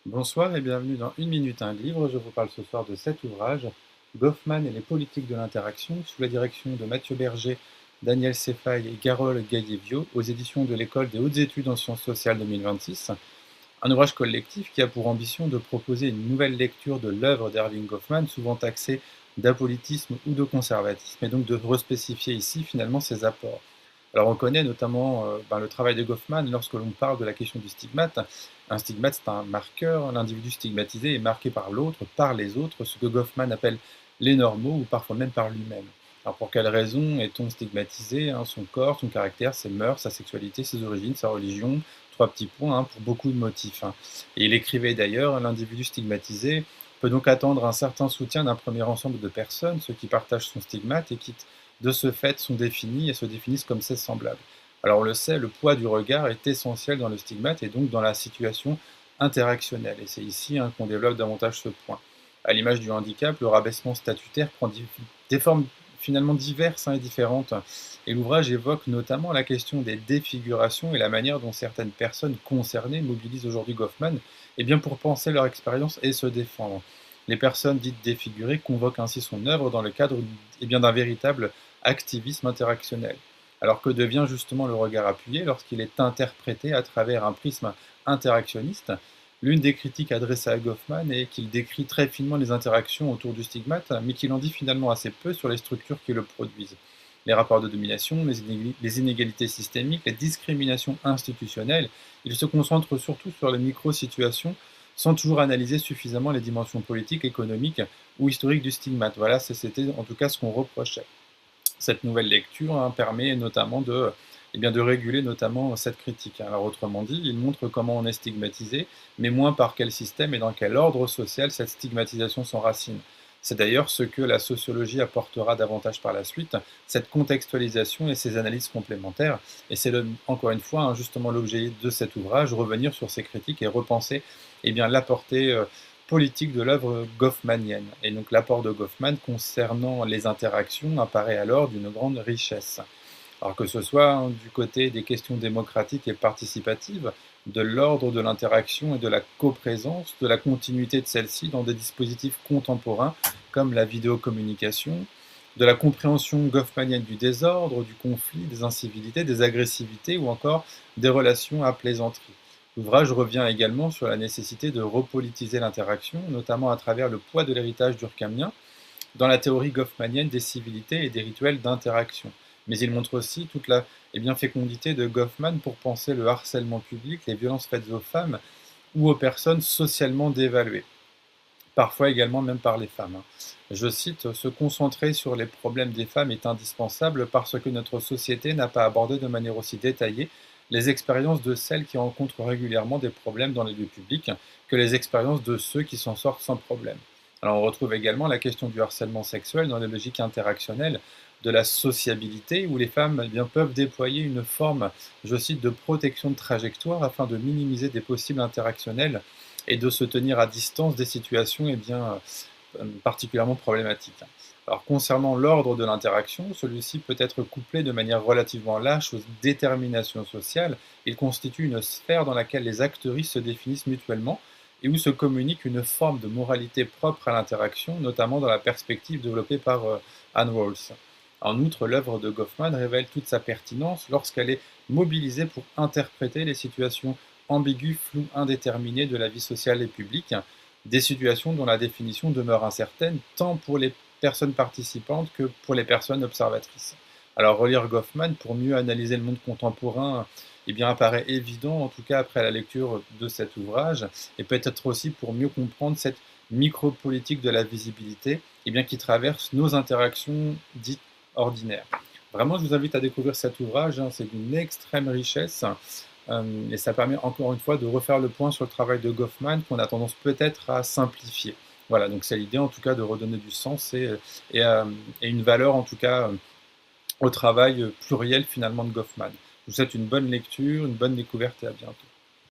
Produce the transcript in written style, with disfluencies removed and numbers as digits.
Bonsoir et bienvenue dans Une minute un livre. Je vous parle ce soir de cet ouvrage, Goffman et les politiques de l'interaction, sous la direction de Mathieu Berger, Daniel Sefai et Carole Gaillevio, aux éditions de l'École des hautes études en sciences sociales 2026. Un ouvrage collectif qui a pour ambition de proposer une nouvelle lecture de l'œuvre d'Erving Goffman, souvent taxée d'apolitisme ou de conservatisme, et donc de respécifier ici finalement ses apports. Alors on connaît notamment le travail de Goffman lorsque l'on parle de la question du stigmate. Un stigmate, c'est un marqueur. L'individu stigmatisé est marqué par l'autre, par les autres, ce que Goffman appelle les normaux, ou parfois même par lui-même. Alors pour quelles raisons est-on stigmatisé? Son corps, son caractère, ses mœurs, sa sexualité, ses origines, sa religion, trois petits points pour beaucoup de motifs. Et il écrivait d'ailleurs, l'individu stigmatisé peut donc attendre un certain soutien d'un premier ensemble de personnes, ceux qui partagent son stigmate et qui de ce fait sont définis et se définissent comme ses semblables. Alors on le sait, le poids du regard est essentiel dans le stigmate et donc dans la situation interactionnelle. Et c'est ici qu'on développe davantage ce point. À l'image du handicap, le rabaissement statutaire prend des formes finalement diverses et différentes. Et l'ouvrage évoque notamment la question des défigurations et la manière dont certaines personnes concernées mobilisent aujourd'hui Goffman pour penser leur expérience et se défendre. Les personnes dites défigurées convoquent ainsi son œuvre dans le cadre d'un véritable activisme interactionnel. Alors que devient justement le regard appuyé lorsqu'il est interprété à travers un prisme interactionniste? L'une des critiques adressées à Goffman est qu'il décrit très finement les interactions autour du stigmate, mais qu'il en dit finalement assez peu sur les structures qui le produisent. Les rapports de domination, les inégalités systémiques, les discriminations institutionnelles, il se concentre surtout sur les micro-situations sans toujours analyser suffisamment les dimensions politiques, économiques ou historiques du stigmate. Voilà, c'était en tout cas ce qu'on reprochait. Cette nouvelle lecture permet notamment de réguler notamment cette critique. Alors autrement dit, il montre comment on est stigmatisé, mais moins par quel système et dans quel ordre social cette stigmatisation s'enracine. C'est d'ailleurs ce que la sociologie apportera davantage par la suite, cette contextualisation et ces analyses complémentaires. Et c'est encore une fois justement l'objet de cet ouvrage, revenir sur ces critiques et repenser la portée politique de l'œuvre goffmanienne. Et donc l'apport de Goffman concernant les interactions apparaît alors d'une grande richesse. Alors que ce soit du côté des questions démocratiques et participatives, de l'ordre de l'interaction et de la coprésence, de la continuité de celle-ci dans des dispositifs contemporains comme la vidéocommunication, de la compréhension goffmanienne du désordre, du conflit, des incivilités, des agressivités ou encore des relations à plaisanterie. L'ouvrage revient également sur la nécessité de repolitiser l'interaction, notamment à travers le poids de l'héritage durkheimien, dans la théorie goffmanienne des civilités et des rituels d'interaction. Mais il montre aussi toute la fécondité de Goffman pour penser le harcèlement public, les violences faites aux femmes ou aux personnes socialement dévaluées, parfois également même par les femmes. Je cite, se concentrer sur les problèmes des femmes est indispensable parce que notre société n'a pas abordé de manière aussi détaillée les expériences de celles qui rencontrent régulièrement des problèmes dans les lieux publics que les expériences de ceux qui s'en sortent sans problème. Alors on retrouve également la question du harcèlement sexuel dans les logiques interactionnelles de la sociabilité où les femmes peuvent déployer une forme, je cite, de protection de trajectoire afin de minimiser des possibles interactionnels et de se tenir à distance des situations particulièrement problématiques. Alors concernant l'ordre de l'interaction, celui-ci peut être couplé de manière relativement lâche aux déterminations sociales. Il constitue une sphère dans laquelle les acteuristes se définissent mutuellement et où se communique une forme de moralité propre à l'interaction, notamment dans la perspective développée par Anne Rawls. En outre, l'œuvre de Goffman révèle toute sa pertinence lorsqu'elle est mobilisée pour interpréter les situations ambiguës, floues, indéterminées de la vie sociale et publique, des situations dont la définition demeure incertaine tant pour les personnes participantes que pour les personnes observatrices. Alors relire Goffman pour mieux analyser le monde contemporain apparaît évident, en tout cas après la lecture de cet ouvrage, et peut-être aussi pour mieux comprendre cette micro-politique de la visibilité qui traverse nos interactions dites ordinaires. Vraiment, je vous invite à découvrir cet ouvrage, c'est d'une extrême richesse, et ça permet encore une fois de refaire le point sur le travail de Goffman qu'on a tendance peut-être à simplifier. Voilà, donc c'est l'idée en tout cas de redonner du sens et une valeur en tout cas au travail pluriel finalement de Goffman. Je vous souhaite une bonne lecture, une bonne découverte et à bientôt.